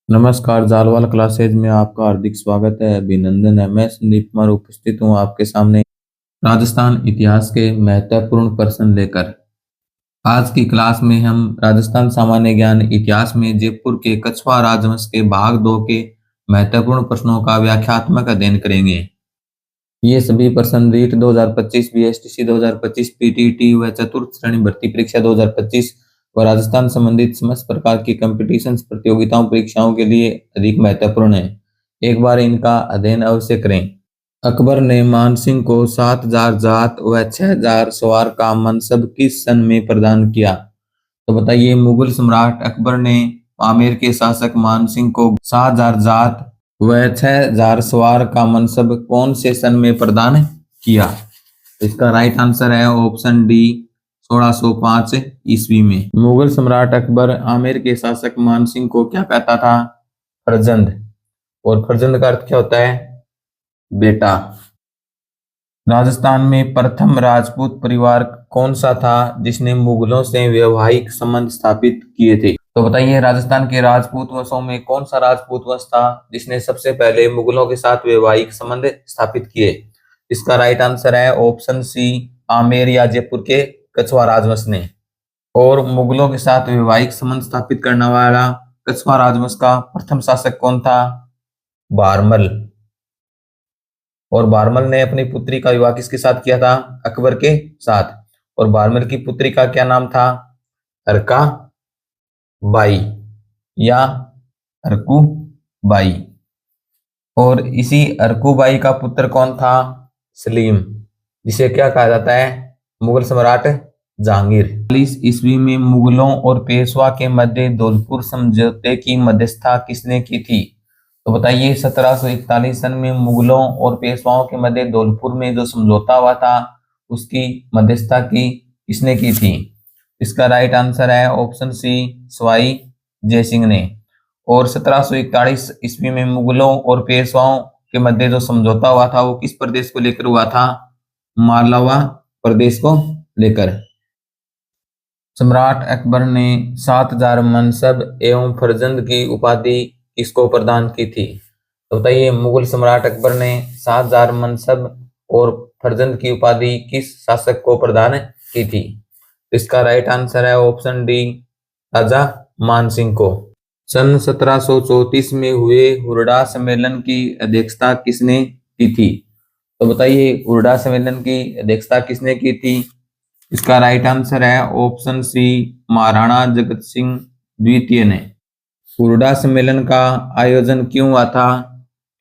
नमस्कार जालवाल क्लासेज में आपका हार्दिक स्वागत है। अभिनंदन है। मैं संदीप कुमार उपस्थित हूँ आपके सामने राजस्थान इतिहास के महत्वपूर्ण प्रश्न लेकर। आज की क्लास में हम राजस्थान सामान्य ज्ञान इतिहास में जयपुर के कछवाहा राजवंश के भाग 2 के महत्वपूर्ण प्रश्नों का व्याख्यात्मक अध्ययन करेंगे। ये सभी प्रश्न रीट 2025, बीएसटीसी 2025, पीटीटी व चतुर्थ श्रेणी भर्ती परीक्षा 2025 व राजस्थान संबंधित समस्त प्रकार की कंपटीशन प्रतियोगिताओं परीक्षाओं के लिए अधिक महत्वपूर्ण है। एक बार इनका अध्ययन अवश्य करें। अकबर ने मानसिंह को 7,000 जात व 6,000 सवार का मनसब किस सन में प्रदान किया? तो बताइए, मुगल सम्राट अकबर ने आमेर के शासक मानसिंह को 7,000 जात व 6,000 सवार का मनसब कौन से सन में प्रदान किया? इसका राइट आंसर है ऑप्शन डी, 1605 ईस्वी में। मुगल सम्राट अकबर आमेर के शासक मानसिंह को क्या कहता था? फरजंद। और फरजंद का अर्थ क्या होता है? बेटा। राजस्थान में प्रथम राजपूत परिवार कौन सा था जिसने मुगलों से वैवाहिक संबंध स्थापित किए थे? तो बताइए, राजस्थान के राजपूत वंशों में कौन सा राजपूत वंश था जिसने सबसे पहले मुगलों के साथ वैवाहिक संबंध स्थापित किए? इसका राइट आंसर है ऑप्शन सी, आमेर या जयपुर के कछवाहा राजवंश ने। और मुगलों के साथ वैवाहिक संबंध स्थापित करने वाला कछवाहा राजवंश का प्रथम शासक कौन था? बारमल। और बारमल ने अपनी पुत्री का विवाह किसके साथ किया था? अकबर के साथ। और बारमल की पुत्री का क्या नाम था? अरका बाई या अरकू बाई। और इसी अरकू बाई का पुत्र कौन था? सलीम, जिसे क्या कहा जाता है? मुगल सम्राट जहांगीर। 40 ईस्वी में मुगलों और पेशवा के मध्य धौलपुर समझौते की मध्यस्थता किसने की थी? तो बताइए, 1741 सन में मुगलों और पेशवाओं के मध्य धौलपुर में जो समझौता हुआ था उसकी मध्यस्थता किसने की थी? इसका राइट आंसर है ऑप्शन सी, सवाई जय सिंह ने। और 1741 ईस्वी में मुगलों और पेशवाओं के मध्य जो समझौता हुआ था वो किस प्रदेश को लेकर हुआ था? मालवा प्रदेश को लेकर। सम्राट अकबर ने 7,000 मनसब एवं फरजंद की उपाधि किसको प्रदान की थी? तो बताइए, मुगल सम्राट अकबर ने 7,000 मनसब और फरजंद की उपाधि किस शासक को प्रदान की थी? इसका राइट आंसर है ऑप्शन डी, राजा मानसिंह को। सन 1734 में हुए हुरडा सम्मेलन की अध्यक्षता किसने की थी? तो बताइए, हुरडा सम्मेलन की अध्यक्षता किसने की थी? इसका राइट आंसर है ऑप्शन सी, महाराणा जगत सिंह द्वितीय ने। हुरडा सम्मेलन का आयोजन क्यों हुआ था?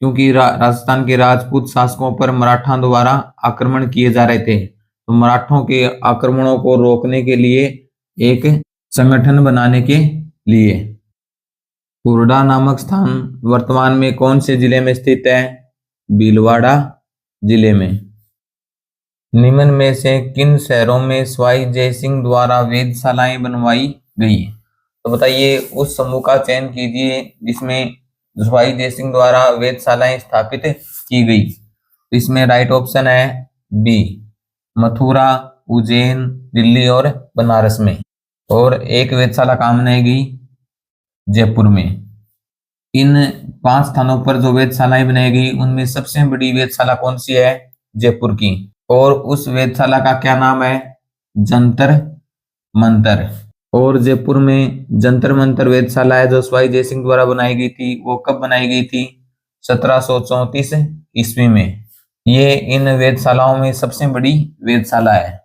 क्योंकि राजस्थान के राजपूत शासकों पर मराठा द्वारा आक्रमण किए जा रहे थे, तो मराठों के आक्रमणों को रोकने के लिए एक संगठन बनाने के लिए। हुरडा नामक स्थान वर्तमान में कौन से जिले में स्थित है? भीलवाड़ा जिले में। निम्न में से किन शहरों में सवाई जय सिंह द्वारा वेधशालाएं बनवाई गई? तो बताइए, उस समूह का चयन कीजिए जिसमें सवाई जय सिंह द्वारा वेधशालाएं स्थापित की गई। इसमें राइट ऑप्शन है बी, मथुरा, उज्जैन, दिल्ली और बनारस में। और एक वेधशाला कहाँ बनाएगी? जयपुर में। इन 5 स्थानों पर जो वेधशालाएं बनाएगी उनमें सबसे बड़ी वेधशाला कौन सी है? जयपुर की। और उस वेधशाला का क्या नाम है? जंतर मंतर। और जयपुर में जंतर मंतर वेधशाला है जो सवाई जय सिंह द्वारा बनाई गई थी, वो कब बनाई गई थी? 1734 ईस्वी में। ये इन वेधशालाओं में सबसे बड़ी वेधशाला है।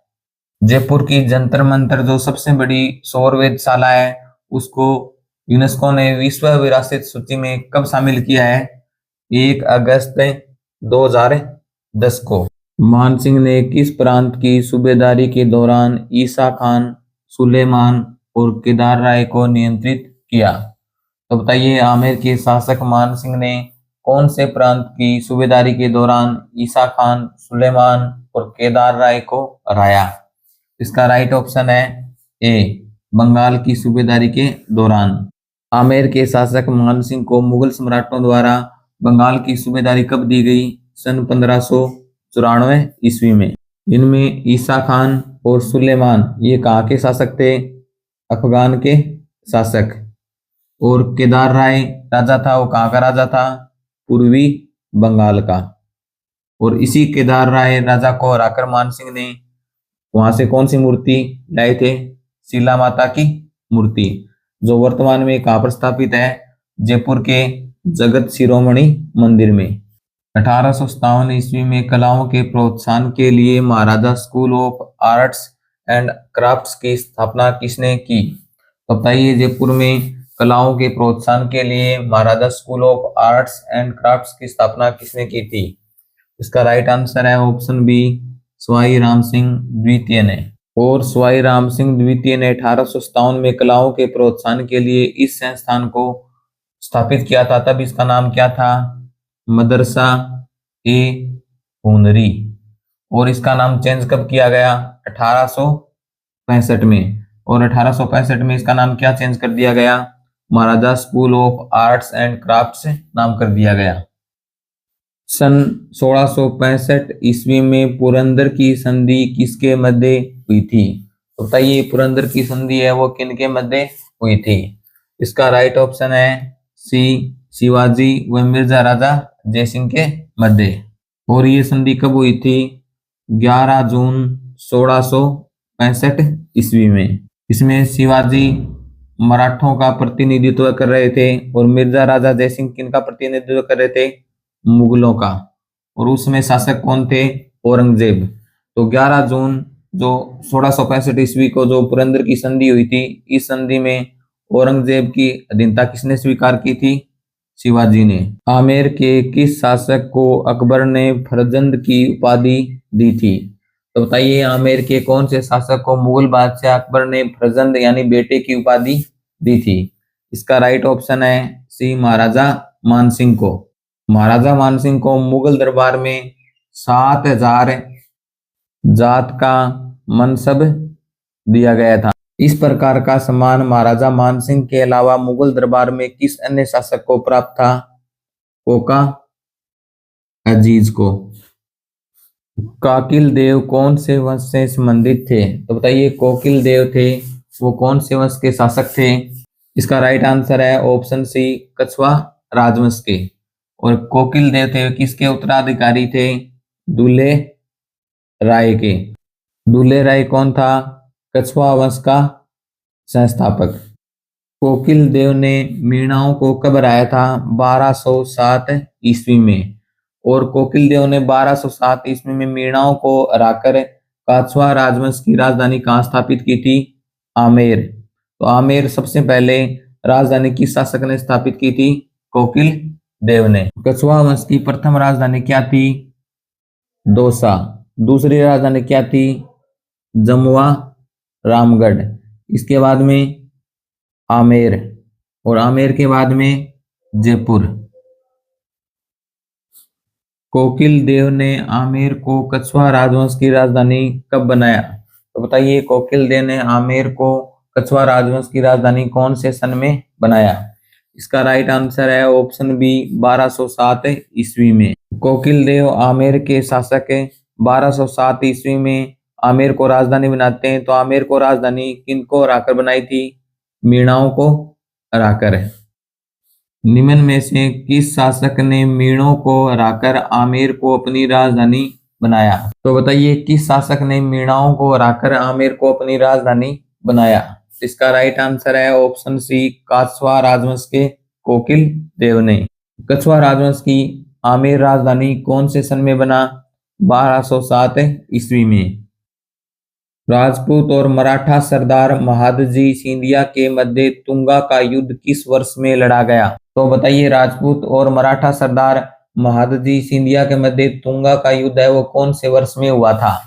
जयपुर की जंतर मंतर जो सबसे बड़ी सौर वेधशाला है उसको यूनेस्को ने विश्व विरासत सूची में कब शामिल किया है? 1 अगस्त 2010 को। मानसिंह ने किस प्रांत की सूबेदारी के दौरान ईसा खान, सुलेमान और केदार राय को नियंत्रित किया? तो बताइए, आमेर के शासक मानसिंह ने कौन से प्रांत की सूबेदारी के दौरान ईसा खान, सुलेमान और केदार राय को हराया? इसका राइट ऑप्शन है ए, बंगाल की सूबेदारी के दौरान। आमेर के शासक मानसिंह को मुगल सम्राटों द्वारा बंगाल की सूबेदारी कब दी गई? सन 1594 ईस्वी में। इनमें ईसा खान और सुलेमान ये कहाँ के शासक थे? अफगान के शासक। और केदार राय राजा था, वो कहाँ का राजा था? पूर्वी बंगाल का। और इसी केदार राय राजा को हराकर मानसिंह ने वहां से कौन सी मूर्ति लाए थे? शीला माता की मूर्ति, जो वर्तमान में कहाँ पर स्थापित है? जयपुर के जगत शिरोमणि मंदिर में। 1857 ईस्वी में कलाओं के प्रोत्साहन के लिए Maharaja school of arts and crafts की स्थापना किसने की? तो बताइए, जयपुर में कलाओं के प्रोत्साहन के लिए Maharaja school of arts and crafts की स्थापना किसने की थी? इसका राइट आंसर है ऑप्शन बी, सवाई राम सिंह द्वितीय ने। और सवाई राम सिंह द्वितीय ने 1857 में कलाओं के प्रोत्साहन के लिए इस संस्थान को स्थापित किया था। तब इसका नाम क्या था? मदरसा ए हुनरी। और इसका नाम चेंज कब किया गया? 1865 में। और 1865 में इसका नाम क्या चेंज कर दिया गया? Maharaja school of arts and crafts नाम कर दिया गया। सन 1665 ईस्वी में पुरंदर की संधि किसके मध्य हुई थी? तो बताइए, पुरंदर की संधि है वो किनके मध्य हुई थी? इसका राइट ऑप्शन है सी, शिवाजी व मिर्जा राजा जयसिंह के मध्य। और ये संधि कब हुई थी? 11 जून 1665 ईस्वी में। इसमें शिवाजी मराठों का प्रतिनिधित्व कर रहे थे और मिर्जा राजा जयसिंह किनका प्रतिनिधित्व कर रहे थे? मुगलों का। और उसमें शासक कौन थे? औरंगजेब। तो 11 जून जो 1665 ईस्वी को जो पुरंदर की संधि हुई थी, इस संधि में औरंगजेब की अधीनता किसने स्वीकार की थी? शिवाजी ने। आमेर के किस शासक को अकबर ने फरजंद की उपाधि दी थी? तो बताइए, आमेर के कौन से शासक को मुगल बादशाह अकबर ने फरजंद यानी बेटे की उपाधि दी थी? इसका राइट ऑप्शन है सी, महाराजा मानसिंह को। महाराजा मानसिंह को मुगल दरबार में 7000 जात का मनसब दिया गया था। इस प्रकार का सम्मान महाराजा मानसिंह के अलावा मुगल दरबार में किस अन्य शासक को प्राप्त था? कोका अजीज को। कोकिल देव कौन से वंश से संबंधित थे? तो बताइए, कोकिल देव थे वो कौन से वंश के शासक थे? इसका राइट आंसर है ऑप्शन सी, कछवा राजवंश के। और कोकिल देव थे किसके उत्तराधिकारी थे? दुल्हे राय के। दुल्हे राय कौन था? कछवा वंश का संस्थापक। कोकिल देव ने मीणाओं को कब हराया था? 1207 ईस्वी में। और कोकिल देव ने 1207 ईस्वी में मीणाओं को हराकर कछवा राजवंश की राजधानी कहाँ स्थापित की थी? आमेर। तो आमेर सबसे पहले राजधानी किस शासक ने स्थापित की थी? कोकिल देव ने। कछवा वंश की प्रथम राजधानी क्या थी? दौसा। दूसरी राजधानी क्या थी? जमुआ रामगढ़। इसके बाद में आमेर। और आमेर के बाद में जयपुर। कोकिल देव ने आमेर को कछवा राजवंश की राजधानी कब बनाया? तो बताइए, कोकिल देव ने आमेर को कछवा राजवंश की राजधानी कौन से सन में बनाया? इसका राइट आंसर है ऑप्शन बी, 1207 ईस्वी में। कोकिल देव आमेर के शासक 1207 ईस्वी में आमेर को राजधानी बनाते हैं। तो आमेर को राजधानी किनको हराकर बनाई थी? मीणाओं को हराकर। निम्न में से किस शासक ने मीणों को हराकर आमेर को अपनी राजधानी बनाया? तो बताइए, किस शासक ने मीणाओं को हराकर आमेर को अपनी राजधानी बनाया? इसका राइट आंसर है ऑप्शन सी, कछवा राजवंश के कोकिल देव ने। कछवा राजवंश की आमेर राजधानी कौन से सन में बना? 1207 ईस्वी में। राजपूत और मराठा सरदार महादजी सिंधिया के मध्य तुंगा का युद्ध किस वर्ष में लड़ा गया? तो बताइए, राजपूत और मराठा सरदार महादजी सिंधिया के मध्य तुंगा का युद्ध है वो कौन से वर्ष में हुआ था?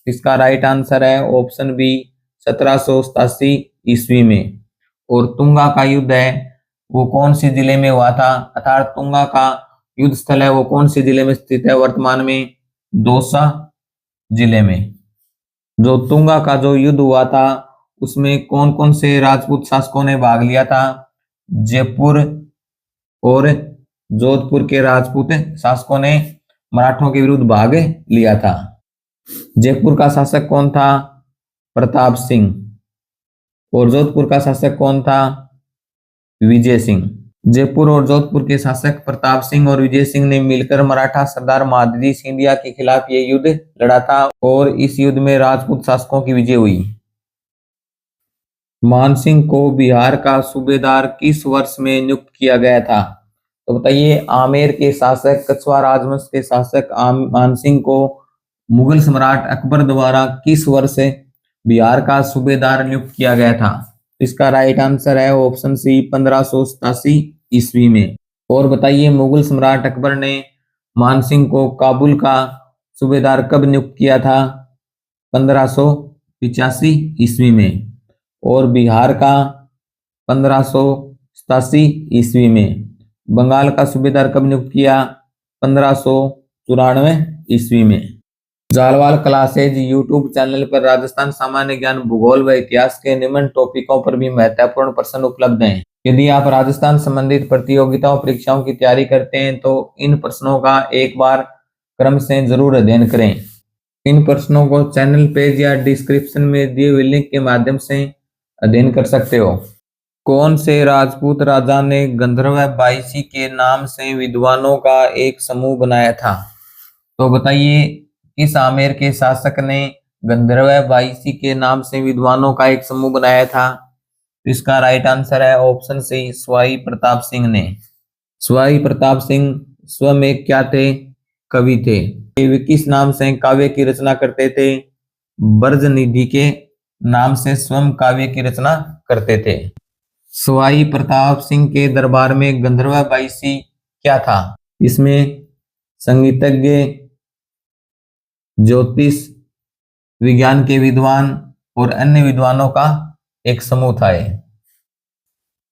इसका राइट आंसर है ऑप्शन बी, 1787 ईस्वी में। और तुंगा का युद्ध है वो कौन से जिले में हुआ था? अर्थात तुंगा का युद्ध स्थल है वो कौन से जिले में स्थित है वर्तमान में? दौसा जिले में। जो तुंगा का जो युद्ध हुआ था उसमें कौन कौन से राजपूत शासकों ने भाग लिया था? जयपुर और जोधपुर के राजपूत शासकों ने मराठों के विरुद्ध भाग लिया था। जयपुर का शासक कौन था? प्रताप सिंह। और जोधपुर का शासक कौन था? विजय सिंह। जयपुर और जोधपुर के शासक प्रताप सिंह और विजय सिंह ने मिलकर मराठा सरदार महादजी सिंधिया के खिलाफ ये युद्ध लड़ा था और इस युद्ध में राजपूत शासकों की विजय हुई। मानसिंह को बिहार का सूबेदार किस वर्ष में नियुक्त किया गया था? तो बताइए, आमेर के शासक कछवा राजवंश के शासक मानसिंह को मुगल सम्राट अकबर द्वारा किस वर्ष बिहार का सूबेदार नियुक्त किया गया था? इसका राइट आंसर है ऑप्शन सी 1587 ईस्वी में। और बताइए, मुगल सम्राट अकबर ने मानसिंह को काबुल का सूबेदार कब नियुक्त किया था? 1585 ईस्वी में। और बिहार का 1587 ईस्वी में। बंगाल का सूबेदार कब नियुक्त किया? 1594 ईस्वी में। जालवाल क्लासेज यूट्यूब चैनल पर राजस्थान सामान्य ज्ञान, भूगोल व इतिहास के निम्न टॉपिकों पर भी महत्वपूर्ण प्रश्न उपलब्ध हैं। यदि आप राजस्थान संबंधित प्रतियोगिताओं परीक्षाओं की तैयारी करते हैं तो इन प्रश्नों का एक बार क्रम से जरूर अध्ययन करें। इन प्रश्नों को चैनल पेज या डिस्क्रिप्शन में दिए हुए लिंक के माध्यम से अध्ययन कर सकते हो। कौन से राजपूत राजा ने गंधर्व बाईसी के नाम से विद्वानों का एक समूह बनाया था? तो बताइए, किस आमेर के शासक ने गंधर्व बाईसी के नाम से विद्वानों का एक समूह बनाया था? इसका राइट आंसर है ऑप्शन सी सवाई प्रताप सिंह ने। सवाई प्रताप सिंह स्वयं एक क्या थे? कवि थे। वे किस नाम से काव्य की रचना करते थे? ब्रजनिधि के नाम से स्वयं काव्य की रचना करते थे। सवाई प्रताप सिंह के दरबार में गंधर्व बाईसी क्या था? इसमें संगीतज्ञ, ज्योतिष विज्ञान के विद्वान और अन्य विद्वानों का एक समूह था।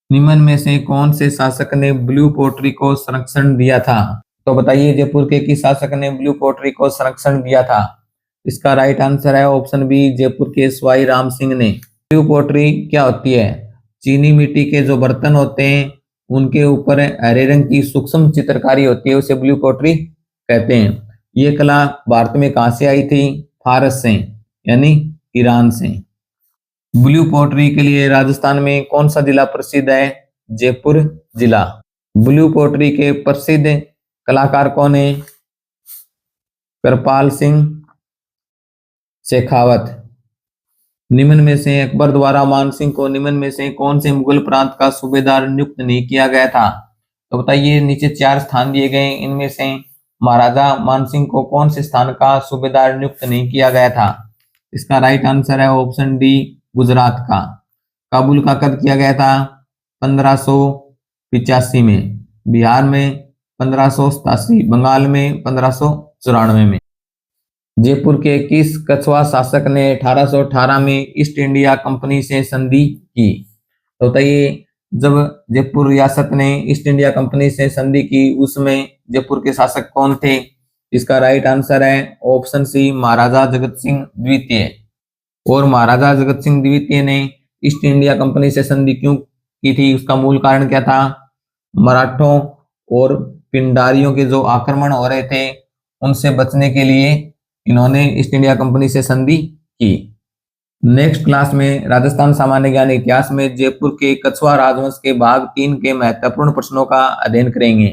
निम्न में से कौन से शासक ने ब्लू पोट्री को संरक्षण दिया था? तो बताइए, जयपुर के किस शासक ने ब्लू पोट्री को संरक्षण दिया था? इसका राइट आंसर है ऑप्शन बी जयपुर के सवाई राम सिंह ने। ब्लू पोट्री क्या होती है? चीनी मिट्टी के जो बर्तन होते हैं उनके ऊपर हरे रंग की सूक्ष्म चित्रकारी होती है, उसे ब्लू पोट्री कहते हैं। ये कला भारत में कहां से आई थी? फारस से, यानी ईरान से। ब्लू पोट्री के लिए राजस्थान में कौन सा जिला प्रसिद्ध है? जयपुर जिला। ब्लू पोट्री के प्रसिद्ध कलाकार कौन है? कृपाल सिंह शेखावत। निम्न में से अकबर द्वारा मानसिंह को निम्न में से कौन से मुगल प्रांत का सूबेदार नियुक्त नहीं किया गया था? तो बताइए, नीचे 4 स्थान दिए गए, इनमें से महाराजा मानसिंह को कौन से स्थान का सूबेदार नियुक्त नहीं किया गया था? इसका राइट आंसर है ऑप्शन डी गुजरात का। काबुल का कब किया गया था? 1585 में। बिहार में 1587, बंगाल में 1594 में। जयपुर के किस कछवा शासक ने 1818 में ईस्ट इंडिया कंपनी से संधि की? तो बताइए, जब जयपुर रियासत ने ईस्ट इंडिया कंपनी से संधि की उसमें जयपुर के शासक कौन थे? इसका राइट आंसर है ऑप्शन सी महाराजा जगत सिंह द्वितीय। और महाराजा जगत सिंह द्वितीय ने ईस्ट इंडिया कंपनी से संधि क्यों की थी? उसका मूल कारण क्या था? मराठों और पिंडारियों के जो आक्रमण हो रहे थे उनसे बचने के लिए इन्होंने ईस्ट इंडिया कंपनी से संधि की। नेक्स्ट क्लास में राजस्थान सामान्य ज्ञान इतिहास में जयपुर के कछवा राजवंश के भाग 3 के महत्वपूर्ण प्रश्नों का अध्ययन करेंगे।